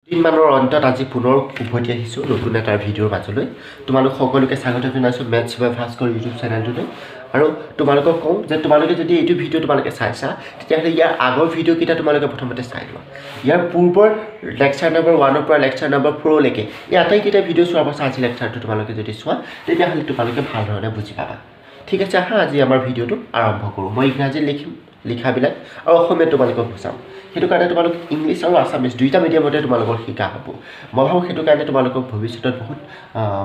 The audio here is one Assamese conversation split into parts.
দিনমানৰ অন্তত আজি পুনৰ উভতি আহিছোঁ নতুন এটা ভিডিঅ'ৰ মাজলৈ তোমালোক সকলোকে স্বাগত জনাইছোঁ মেথছ বাই ভাস্কৰ ইউটিউব চেনেলটোলৈ আৰু তোমালোকক কওঁ যে তোমালোকে যদি এইটো ভিডিঅ' তোমালোকে চাইছা তেতিয়াহ'লে ইয়াৰ আগৰ ভিডিঅ'কেইটা তোমালোকে প্ৰথমতে চাই লোৱা ইয়াৰ পূৰ্বৰ লেকচাৰ নম্বৰ 1ৰ পৰা লেকচাৰ নম্বৰ 4লৈকে এই আটাইকেইটা ভিডিঅ' চোৱাৰ পাছত আজি লেকচাৰটো তোমালোকে যদি চোৱা তেতিয়াহ'লে তোমালোকে ভাল ধৰণে বুজি পাবা ঠিক আছে আহা আজি আমাৰ ভিডিঅ'টো আৰম্ভ কৰোঁ মই ইংৰাজীত লিখিম লিখাবিলাক আৰু অসমীয়াত তোমালোকক বুজাম সেইটো কাৰণে তোমালোক ইংলিছ আৰু আছামিজ দুইটা মিডিয়ামতে তোমালোকৰ শিকা হ'ব মই ভাবোঁ সেইটো কাৰণে তোমালোকক ভৱিষ্যতত বহুত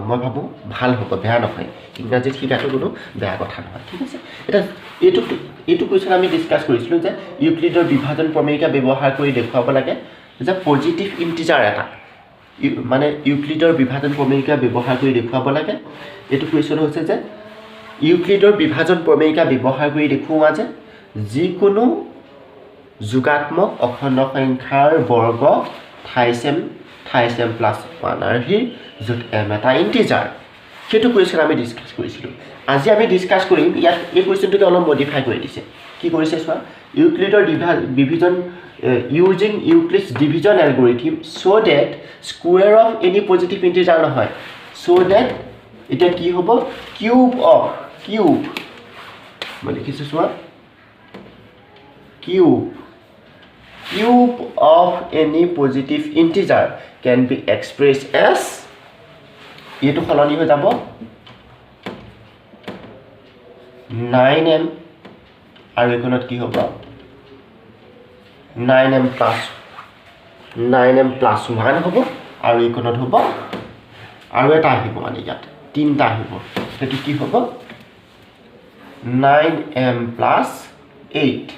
মই ভাবোঁ ভাল হ'ব বেয়া নহয় ইংৰাজীত শিকাটো কোনো বেয়া কথা নহয় ঠিক আছে এটা এইটো কুৱেশ্যন আমি ডিছকাছ কৰিছিলোঁ যে ইউক্লিডৰ বিভাজন প্ৰমেয়িকা ব্যৱহাৰ কৰি দেখুৱাব লাগে যে পজিটিভ ইণ্টিজাৰ এটা মানে ইউক্লিডৰ বিভাজন প্ৰমেয়িকা ব্যৱহাৰ কৰি দেখুৱাব লাগে এইটো কুৱেশ্যন হৈছে যে ইউক্লিডৰ বিভাজন প্ৰমেয়িকা ব্যৱহাৰ কৰি দেখুওৱা যে যিকোনো যোগাত্মক অখণ্ড সংখ্যাৰ বৰ্গ থাইছেম প্লাছ 1 আৰ্হিৰ য'ত m এটা ইণ্টিজাৰ সেইটো কুৱেশ্যন আমি ডিছকাছ কৰিছিলোঁ আজি আমি ডিছকাছ কৰিম ইয়াত এই কুৱেশ্যনটোকে অলপ মডিফাই কৰি দিছে কি কৰিছে চোৱা ইউক্লিডৰ division using Euclid's division algorithm show' that square of any positive integer নহয় ছ' ডেট এতিয়া কি হ'ব কিউব মই লিখিছোঁ চোৱা cube of any positive integer can be expressed as এইটো সলনি হৈ যাব 9m আৰু এখনত কি হ'ব 9m plus 1 হ'ব আৰু এখনত হ'ব আৰু এটা আহিব মানে ইয়াত তিনটা আহিব সেইটো কি হ'ব 9m plus 8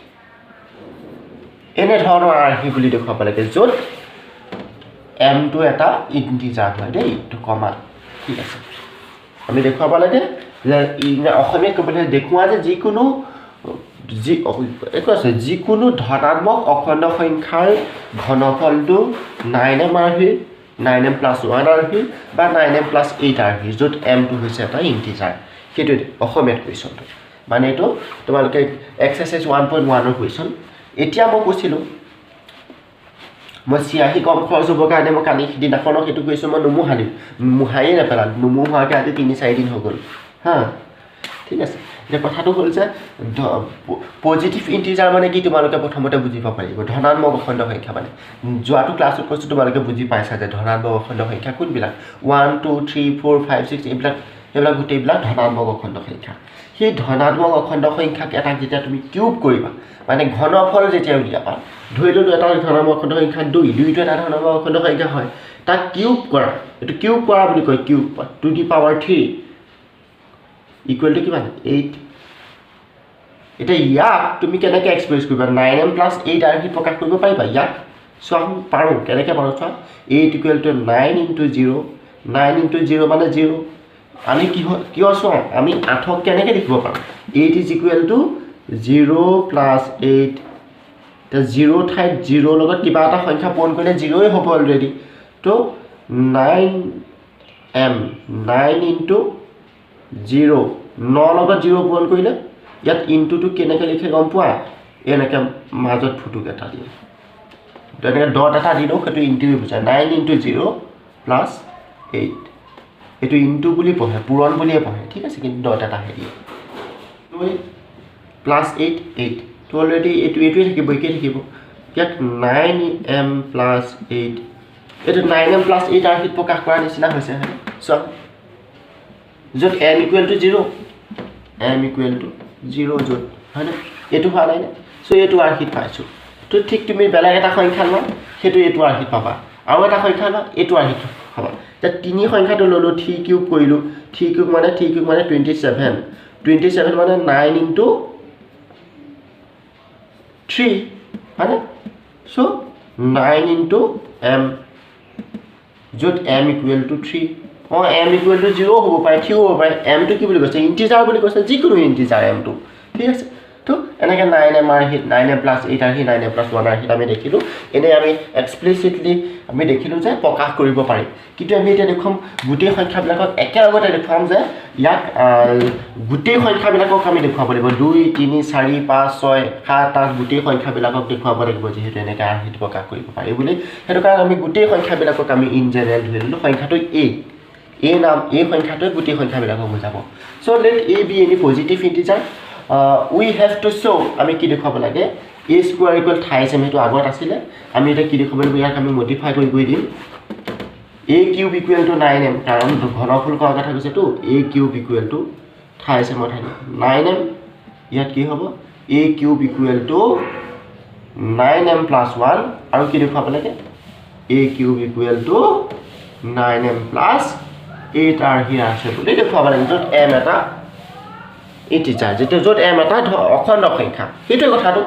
এনে ধৰণৰ আৰ্হি বুলি দেখুৱাব লাগে য'ত m টো এটা ইণ্টিজাৰ হয় দেই এইটো কমা ঠিক আছে আমি দেখুৱাব লাগে যে অসমীয়াত ক'বলৈ দেখুওৱা যে যিকোনো ধনাত্মক অখণ্ড সংখ্যাৰ ঘনফলটো 9m আৰ্হিৰ 9m plus 1 আৰ্হিৰ বা 9m plus 8 আৰ্হিৰ য'ত m টো হৈছে এটা ইণ্টিজাৰ সেইটো অসমীয়াত কুৱেশ্যনটো মানে এইটো তোমালোকে এক্সাৰচাইজ 1.1ৰ কুৱেশ্যন এতিয়া মই কৈছিলোঁ মই চিয়াহী কম খৰচ হ'বৰ কাৰণে মই কালি সিদিনাখনক সেইটো কৈছোঁ মই নুমুহায়ে নেপেলালোঁ নুমুহাকৈ আজি 3-4 দিন হৈ গ'ল হা ঠিক আছে এতিয়া কথাটো হ'ল যে পজিটিভ ইণ্টিজাৰ মানে কি তোমালোকে প্ৰথমতে বুজিব পাৰিব ধনাত্মক অখণ্ড সংখ্যা মানে যোৱাটো ক্লাছত কৈছোঁ তোমালোকে বুজি পাইছা যে ধনাত্মক অখণ্ড সংখ্যা কোনবিলাক 1 2 3 4 5 6 এইবিলাক গোটেইবিলাক ধনাত্মক অখণ্ড সংখ্যা সেই ধনাত্মক অখণ্ড সংখ্যাক এটা যেতিয়া তুমি কিউব কৰিবা মানে ঘনফল যেতিয়া উলিয়াবা ধৰি ললোঁ এটা ধনাত্মক অখণ্ড সংখ্যা 2টো এটা ধনাত্মক অখণ্ড সংখ্যা হয় তাক কিউব কৰা এইটো কিউব কৰা বুলি কয় cube to the power 3 equal to কিমান 8 এতিয়া ইয়াক তুমি কেনেকৈ এক্সপ্ৰেছ কৰিবা 9m plus 8 আৰ্হি প্ৰকাশ কৰিব পাৰিবা ইয়াক চোৱা পাৰোঁ কেনেকৈ পাৰোঁ চোৱা 8 ইকুৱেল টু 9 into 0 9 into 0 মানে 0 আমি কিয় চোৱা আমি 8ক কেনেকৈ লিখিব পাৰোঁ 8 is equal to 0 plus 8 এতিয়া 0 ঠাইত 0 লগত কিবা এটা সংখ্যা পূৰণ কৰিলে 0ই হ'ব অলৰেডি তো 9m 9 into 0 9 লগত 0 পূৰণ কৰিলে ইয়াত ইনটুটো কেনেকৈ লিখে গম পোৱা এনেকৈ মাজত ফুটুক এটা দিয়ে তেনেকৈ ডট এটা দিলেও সেইটো ইনটুৱে বুজায় 9 into 0 plus 8 এইটো ইনটু বুলি পঢ়ে পূৰণ বুলিয়ে পঢ়ে ঠিক আছে কিন্তু ডট এটা দিয়ে 2 plus 8 তো অলৰেডি এইটোৱে থাকিব একেই থাকিব ইয়াত 9m plus 8 এইটো 9m plus 8 আৰ্হিত প্ৰকাশ কৰাৰ নিচিনা হৈছে চোৱা য'ত m equal to 0 য'ত হয়নে এইটো হোৱা নাই নে চ' এইটো আৰ্হিত পাইছোঁ তো ঠিক তুমি বেলেগ এটা সংখ্যা লোৱা সেইটো এইটো আৰ্হিত পাবা আৰু এটা সংখ্যা লোৱা এইটো আৰ্হিত পাবা এতিয়া 3 সংখ্যাটো ল'লোঁ 3 কিউব কৰিলোঁ 3 কিউব মানে 27 মানে 9 into 3 হয়নে চ' 9 into m য'ত m equal to 3 m equal to 0 হ'ব পাৰে 3 হ'ব পাৰে m টো কি বুলি কৈছে ইণ্টিজাৰ বুলি কৈছে যিকোনো ইণ্টিজাৰ m টো ঠিক আছে তো এনেকৈ 9m আৰ্হিত 9m + 8 আৰ্হি 9m + 1 আৰ্হিত আমি দেখিলোঁ এনেই আমি এক্সপ্লিচিটলি আমি দেখিলোঁ যে প্ৰকাশ কৰিব পাৰি কিন্তু আমি এতিয়া দেখুৱাম গোটেই সংখ্যাবিলাকক একেলগতে দেখুৱাম যে ইয়াক গোটেই সংখ্যাবিলাকক আমি দেখুৱাব লাগিব 2 3 4 5 6 7 8 গোটেই সংখ্যাবিলাকক দেখুৱাব লাগিব যিহেতু এনেকৈ আৰ্হিত প্ৰকাশ কৰিব পাৰি বুলি সেইটো কাৰণে আমি গোটেই সংখ্যাবিলাকক আমি ইন জেনেৰেল ধৰি ল'লোঁ সংখ্যাটো a নাম এই সংখ্যাটোৱে গোটেই সংখ্যাবিলাকক বুজাব so let a be any positive integer we have to show আমি কি দেখাব লাগে a square equal 28 হেতু আগত আছিল আমি এটা কি দেখাব লাগিব ইয়াক আমি মডিফাই কৰি গৈ দিম a cube equal to 9m কাৰণ ঘনফল কৰা কথা কৈছে তো a cube equal to 28 মত 9m ইয়াত কি হ'ব a cube equal to 9m + 1 আৰু কি দেখাব লাগে a cube equal to 9m + 8 are here আছে বুলি দেখাব লাগে য'ত m এটা ইন্টিজাৰ যেটো য'ত m এটা অখণ্ড সংখ্যা সেইটো কথাটো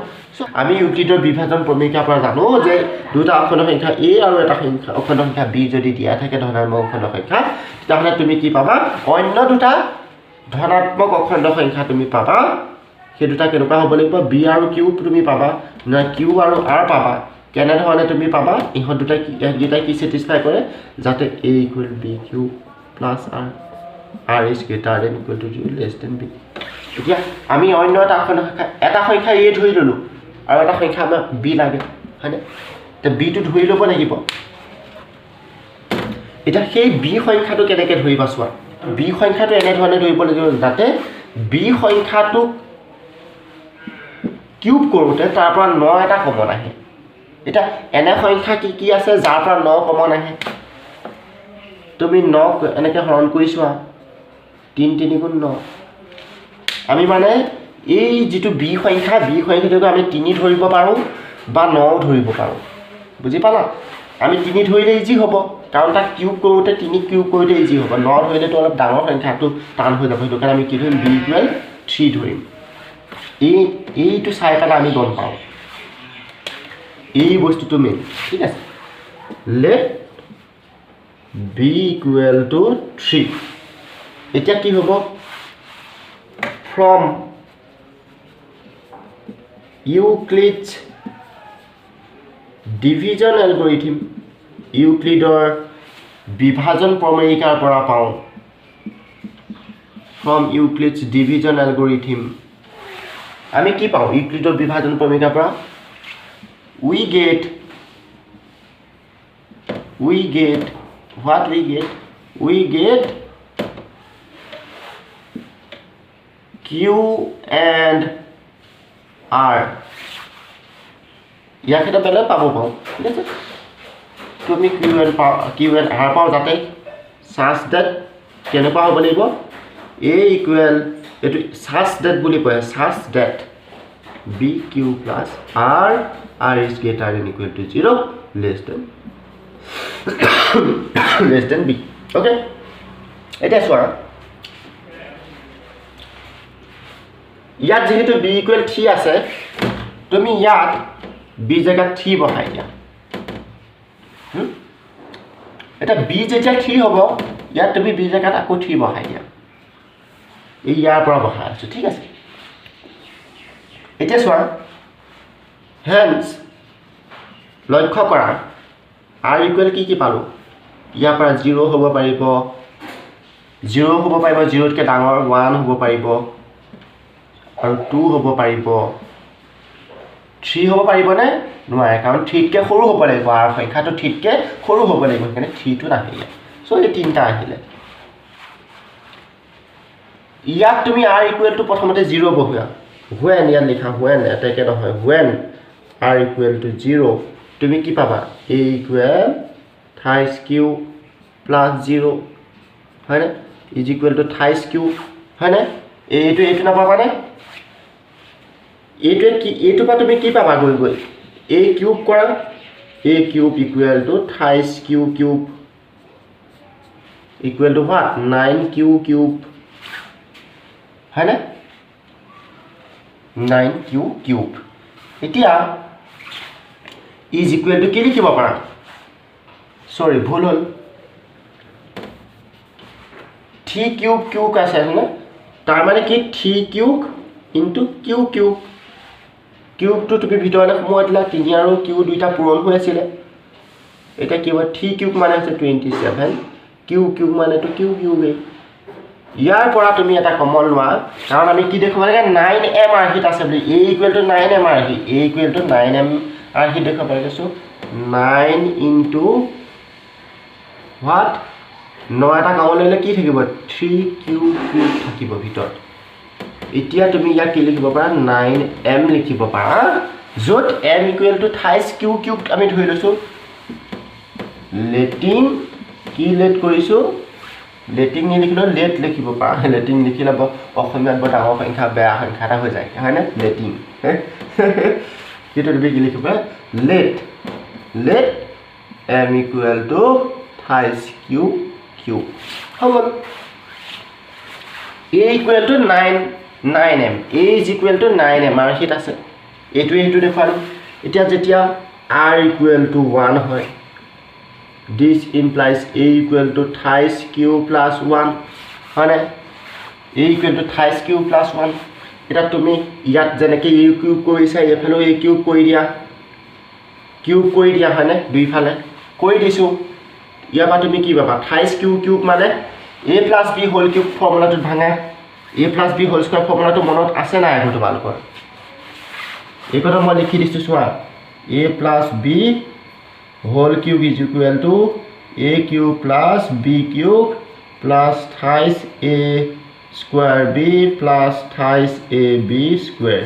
আমি ইউক্লিডৰ বিভাজন প্ৰমেয়ৰ পৰা জানো যে দুটা অখণ্ড সংখ্যা a আৰু এটা সংখ্যা অখণ্ড সংখ্যা b যদি দিয়া থাকে ধনাত্মক অখণ্ড সংখ্যা তেতিয়াহ'লে তুমি কি পাবা অন্য দুটা ধনাত্মক অখণ্ড সংখ্যা তুমি পাবা সেই দুটা কেনেকুৱা হ'ব লাগিব b আৰু q তুমি পাবা না q আৰু r পাবা কেনে ধৰণে তুমি পাবা ইহঁত দুটা কি স্যাটিসফাই কৰে যাতে a = bq + r is greater than equal to 0 less than b এতিয়া আমি অন্য এটা সংখ্যা a ধৰি ললো আৰু এটা সংখ্যা আমাৰ b লাগে হয়নে তে b টো ধৰি ল'ব লাগিব এটা সেই b সংখ্যাটো কেনেকৈ ধৰিবা চোৱা b সংখ্যাটো এনে ধৰণে ধৰিব লাগিব যাতে b সংখ্যাটো কিউব কৰোতে তাৰ পৰা 9 এটা কমন আহে এটা এনে সংখ্যা কি আছে যাৰ পৰা 9 কমন আহে তুমি 9 এনেকৈ হৰণ কৰি চোৱা 3 3 গুণ 9 আমি মানে এই যেটো b সংখ্যাটোক আমি 3 ধৰিব পাৰো বা 9 ধৰিব পাৰো বুজি পালা আমি 3 ধৰিলে ইজি হ'ব কাৰণ তা কিউব কৰোতে 3 কিউব কৰোতে ইজি হ'ব 9 ধৰিলে তো অলপ ডাঙৰ সংখ্যাটো টান হৈ যাব সেইটো কাৰণে আমি কি ধৰিম b = 3 ধৰিম এইটো চাই পেলাই আমি গম পাওঁ এই বস্তুটো মেইন ঠিক আছে let b = 3 এতিয়া কি হ'ব from Euclid's division algorithm Euclidৰ বিভাজন প্ৰমেয়িকাৰ পৰা পাওঁ from Euclid's division algorithm আমি কি পাওঁ ইউক্লিডৰ বিভাজন প্ৰমেয়িকাৰ পৰা we get what we get q and r ইয়াক এটা বেলেগ পাব ঠিক আছে তুমি q and r পাও যাতে such that কেনেকুৱা হ'ব লাগিব a equal এটো such that বুলি কয় such that bq plus r is greater than equal to 0 less than b okay এটা চোৱা ইয়াত যেহেতু b equal 3 আছে তুমি ইয়াত b জায়গাত 3 বহাই দিয়া এটা b যেতিয়া 3 হ'ব ইয়াত তুমি b জায়গাত আকৌ 3 বহাই দিয়া এই ইয়াৰ পৰা বহাই আছে ঠিক আছে এতিয়া চোৱা hence লক্ষ্য কৰা r equal কি পালো ইয়াৰ পৰা 0 হ'ব পাৰিব 0 হ'ব পাৰিব 0 তকৈ ডাঙৰ 1 হ'ব পাৰিব আৰু 2 হ'ব পাৰিব 3 হ'ব পাৰিব নে নোৱাৰে কাৰণ 3 তকৈ সৰু হ'ব লাগিব r সংখ্যাটো 3 তকৈ সৰু হ'ব লাগিব কাৰণে 3 টো নাহিলে সো এই তিনটা আহিলে ইয়াত তুমি r equal to প্ৰথমতে 0 বহুৱা when ইয়াত লিখা when এটাকে নহয় when r equal to 0 তুমি কি পাবা a equal thrice q plus 0 হয় না is equal to thrice q হয় না এইটো না পাবা না এইটো পা তুমি কি পাবা গৈ a কিউব কৰা a cube equal to thrice q cube equal to what 9q cube হয় না 9q cube এতিয়া is equal to কি লিখিব পাৰা সৰি ভুল হল 3 কিউব কিউব আছে না তাৰ মানে কি 3 কিউব ইনটু কিউ কিউব কিউবটো তুমি ভিতৰলৈ সোমোৱাই দিলা 3 আৰু কিউ দুইটা পূৰণ হৈ আছিলে এটা কি হয় 3 কিউব মানে আছে 27 কিউ কিউব মানে তো কিউ কিউবে ইয়াৰ পৰা তুমি এটা কমন লোৱা কাৰণ আমি কি দেখাব লাগে 9m আৰহিত আছে বুলি a = 9m আৰহি a = 9m আৰহি দেখাব লাগে সো 9 into what 9 এটা কমন ললে কি থাকিব 3 কিউব কিউব থাকিব ভিতৰত এতিয়া তুমি ইয়াক কি লিখিব পাৰা 9m লিখিব পাৰা যত m = 28 কিউ কিউব আমি ধৰি লৈছো লেটিন কি লেট কৰিছো লেটিন নিলিখিলো লেট লিখিব পাৰা লেটিন লিখিলে অসমীয়াত বৰ ডাঙৰ সংখ্যা বেয়া সংখ্যা এটা হৈ যায় হয়নে লেটিন কিটো তুমি কি লিখিবা let let m = 28 q cube হ'ব a = 9m a = 9m আর হিট আছে এটোৱে হেতু দেখালো এতিয়া যেতিয়া r = 1 হয় this implies a = 28 Q plus 1 হয়নে a = 28 কিউ plus 1 এটা তুমি ইয়াত যেনেকৈ a কিউব কৰিছা এফালে a কিউব কৰি দিয়া হয়নে দুইফালে কৰি দিছো ইয়াৰ পৰা তুমি কি পাবা 28 কিউ কিউব মানে a + b হোল কিউব ফৰ্মুলাটো ভাঙা a + b হোল স্কয়াৰ ফৰ্মুলাটো মনত আছে না এখন তোমালোকৰ এই কথা মই লিখি দিছো চোৱা a + b whole cube = a cube plus b cube plus 28a square b plus 28ab square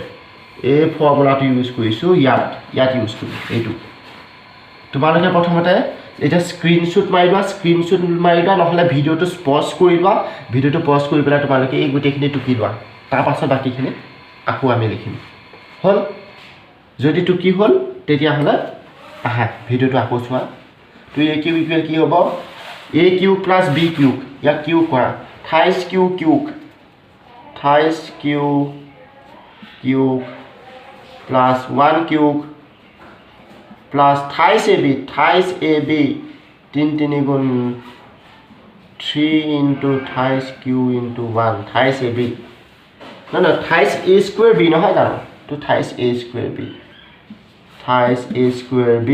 এই ফৰ্মুলাটো ইউজ কৰিছো ইয়াত ইউজ কৰিছো এইটো তোমালোকে প্ৰথমতে এটা স্ক্ৰিনশ্বট মাৰিবা নহলে ভিডিওটো পজ কৰিবা ভিডিওটো পজ কৰি পেলাই তোমালোকে এই গুটেখিনি টুকি লোৱা তাৰ পাছত বাকিখিনি আকৌ আমি লিখিম হল যদি টুকি হল তেতিয়া হলে আহা ভিডিওটো আকৌ চোৱা তো a কিউব ইকুৱেল কি হ'ব a cube plus b cube ইয়াক কিউব কৰা 28 q cube 28 q cube plus 1 cube plus 28ab 3 গুণ 3 into 28 q into 1 28ab no 28a square b নহয় জানো তো 28a square b 28a square b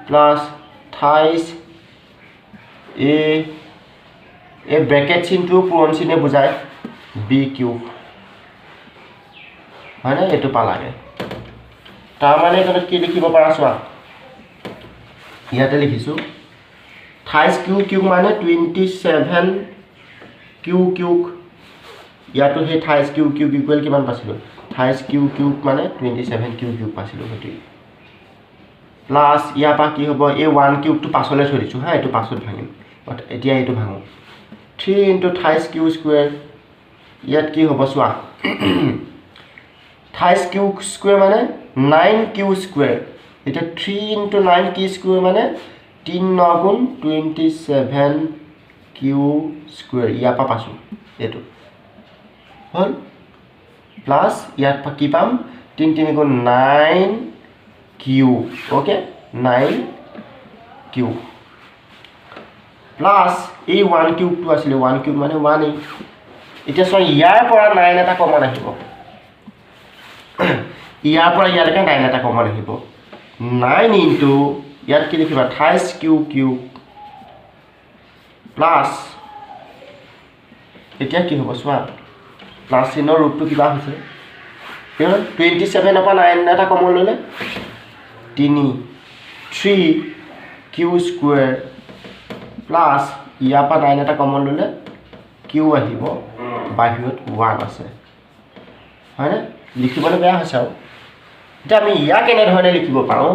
plus 28a a bracket চিনটো পূৰণ চিনে বুজায় b কিউব হয়নে এটো পালাগে তাৰ মানে এটা কি লিখিব পাৰা চোৱা ইয়াতে লিখিছো 28 কিউ কিউব মানে 27 কিউ কিউব ইয়াতো হে 28 কিউ কিউব ইকুৱেল কিমান পাছিলো 28 কিউ কিউব মানে 27 কিউ কিউব পাছিলো হেতু প্লাস ইয়া পা কি হ'ব এই 1 কিউব টো পাছলে থৈ দিছো হা এটো পাছত ভাঙিম এতিয়া এটো ভাঙো 3 into 28 কিউ স্কয়াৰ ইয়াত কি হ'ব চোৱা 28 কিউ স্কয়াৰ মানে 9 কিউ স্কয়াৰ এটা 3 into 9 কি স্কয়াৰ মানে 3 9 গুণ 27 কিউ স্কয়াৰ ইয়া পা পাছো এটো হল প্লাস ইয়াত পা কি পাম 3 3 গুণ 9 কিউ ওকে 9 কিউ প্লাস এই 1 কিউব টো আছিল 1 কিউব মানে 1 এটা সো ইয়াৰ পৰা 9 এটা কমন আহিব ইয়াৰ পৰা ইয়ালৈকে 9 এটা কমন আহিব 9 into ইয়াত কি লিখিবা 28 কিউ কিউব প্লাস এতিয়া কি হ'ব চোৱা প্লাস চিনৰ ৰূপটো কিবা হৈছে 27 পৰা 9 এটা কমন ললে 3 কিউ স্কয়াৰ প্লাস ইয়াৰ পৰা 9 এটা কমন ললে কিউ আহিব বাহিৰত 1 আছে হয়নে লিখিবলৈ বেয়া হৈছে আৰু এটা আমি ইয়াক কেনে ধৰণে লিখিব পাৰো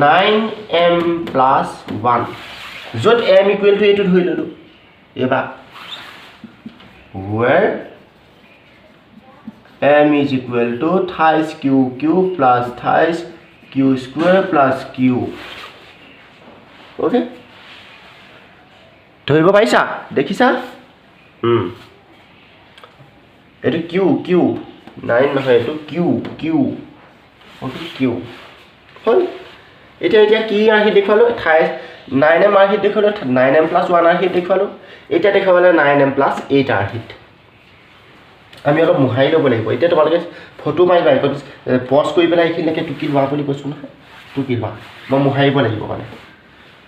9m plus 1 যত m equal to এটো ধৰি ললো এবা where m is equal to 28 q cube plus 28 q square plus q okay ধৰিব পাইছা দেখিছা এটো q q 9 নহয় এটো q q okay q হল এটা কি আহি দেখালো 9m আহি দেখালো 9m plus 1 আহি দেখালো এটা দেখাবলে 9m plus 8 আহি আমি অলপ মোহাৰি ল'ব লাগিব এতিয়া তোমালোকে ফটো মাৰিবা এখন পজ কৰি পেলাই এইখিনিলৈকে টুকি লোৱা বুলি কৈছোঁ নহয় টুকি লোৱা মই মোহাৰিব লাগিব মানে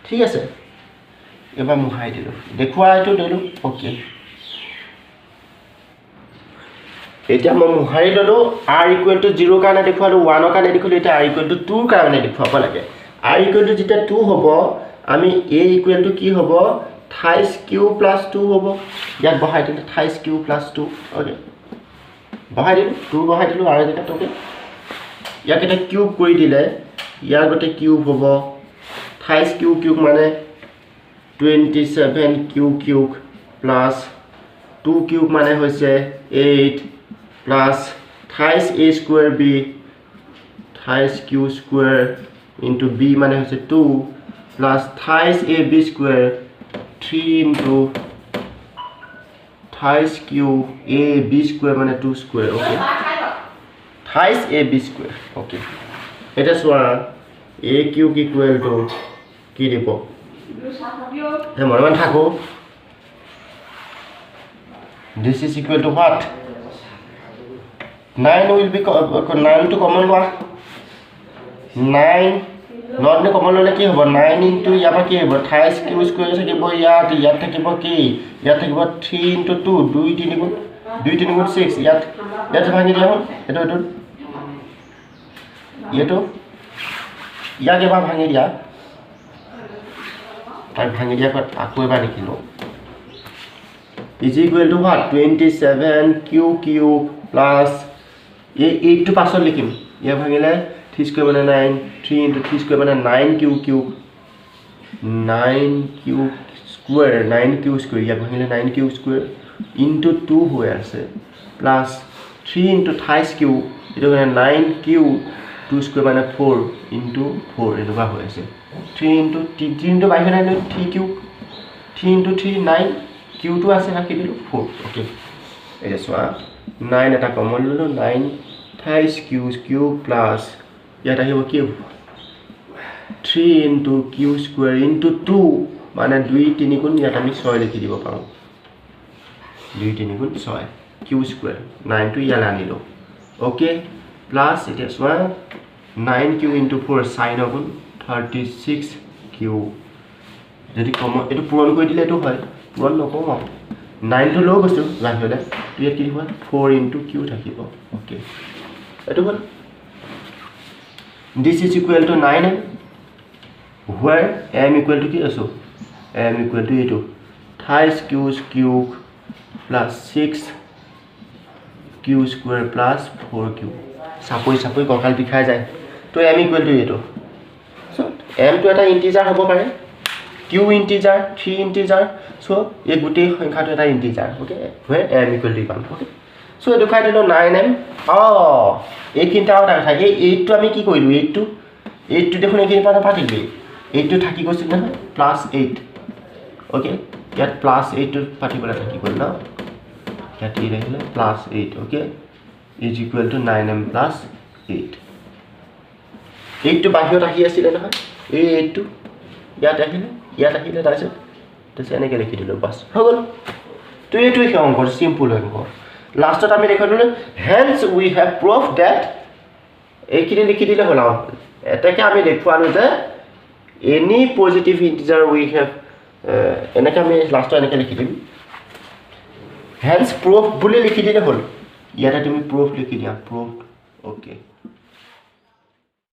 ঠিক আছে এবাৰ মোহাৰি দিলোঁ দেখুওৱা এইটো দিলোঁ অ'কে এতিয়া মই মোহাৰি ল'লোঁ r = 0 কাৰণে দেখুৱালোঁ 1 কাৰণে দেখুৱালোঁ এতিয়া r = 2 কাৰণে দেখুৱাব লাগে r = যেতিয়া 2 হ'ব আমি a = কি হ'ব 28q + 2 হ'ব ইয়াত বহাই দিলে 28q + 2 অ'কে বহাই দিলোঁ 2 বহাই দিলোঁ r জেগাত অ'কে ইয়াক এটা কিউব কৰি দিলে ইয়াৰ গতে কিউব হ'ব 28q³ মানে 27q³ প্লাছ 2³ মানে হৈছে 8 plus 28a² b 28q² into b মানে হৈছে 2 plus 28ab² 3 into 28q ab² মানে 2² okay 28ab² okay এটা সোয়া a³ = কি দিব হে মনে থাকো this is equal to what 9 will be 9 to common loa 9 not ne common lole ki hobo 9 into yaba ki hobo 28q² থাকিব ইয়াত থাকিব কি ইয়াত থাকিব 3 into 2 2 3 গুণ 2 3 গুণ 6 ইয়াত ভাঙি দিয়া হল এটো ইয়াক এবাৰ ভাঙি দিয়া তাই ভাঙি দিয়া আকৌ এবাৰ লিখিলো is equal to what 27q³ plus এই 8 টো পাছত লিখিম ইয়া ভাঙিলে 3² মানে 9 3 into 3² মানে 9q³ 9q² ইয়া ভাঙিলে 9q² into 2 হৈ আছে plus 3 into 28q এটা মানে 9q 2² মানে 4 into 4 এনেকুৱা হৈ আছে 3 into 3 into বাহিৰ নাই 3q 3 into 3 9 q2 আছে ৰাখি দিলো 4 ওকে এটা সোয়া 9 এটা কমন ললো 9 28q³ প্লাস ইয়াত আহিব কি 3 into q² into 2 মানে 2 3 গুণ ইয়াত আমি 6 লিখি দিব পাৰো 2 3 গুণ 6 q² 9 টো ইয়ালে আনিলো ওকে প্লাস এটা সোয়া 9q into 4 sin of 36q যদি কম এটো পূৰণ কৰি দিলে এটো হয় পূৰণ নকম 9 টো লগ আছে ৰাখিলে তো ইয়াত কি হয় 4 into q থাকিব ওকে এটো হল this is equal to 9m where m equal to কি আছে m equal to এটো 28q³ plus 6q² plus 4q সাপই ককাল বিখাই যায় তো m equal to এটো so m তো এটা ইন্টিজাৰ হ'ব পাৰে q ইন্টিজাৰ 3 ইন্টিজাৰ so এই গুটেই সংখ্যাটো এটা integer okay where m equal to 1 okay so এটো খাই দিলো 9m এই কিনটা আউট আছে এই 8 টো আমি কি কইলো 8 টো দেখুন এখিনি পাতা পাতিলি 8 টো থাকি গৈছিল না প্লাস 8 ওকে ইয়াত প্লাস 8 টো পাতিবলা থাকি গল না ইয়াত কি ৰহিলে plus 8 okay is equal to 9m plus 8 8 টো বাহিৰত আহি আছিল নহয় এই 8 টো ইয়াত আহিলে তাৰপিছত এনেকৈ লিখি দিলো বাস হৈ গল তো এইটোই অংকৰ সিম্পল অংক লাষ্টত আমি দেখালো hence we have proved that এইখিনি লিখি দিলে হল এটাকে আমি দেখুৱালো যে any positive integer we have এনেকৈ আমি লাষ্টত এনেকৈ লিখি দিম hence proof বুলি লিখি দিলে হল ইয়াতে তুমি proof লিখি দিয়া proved okay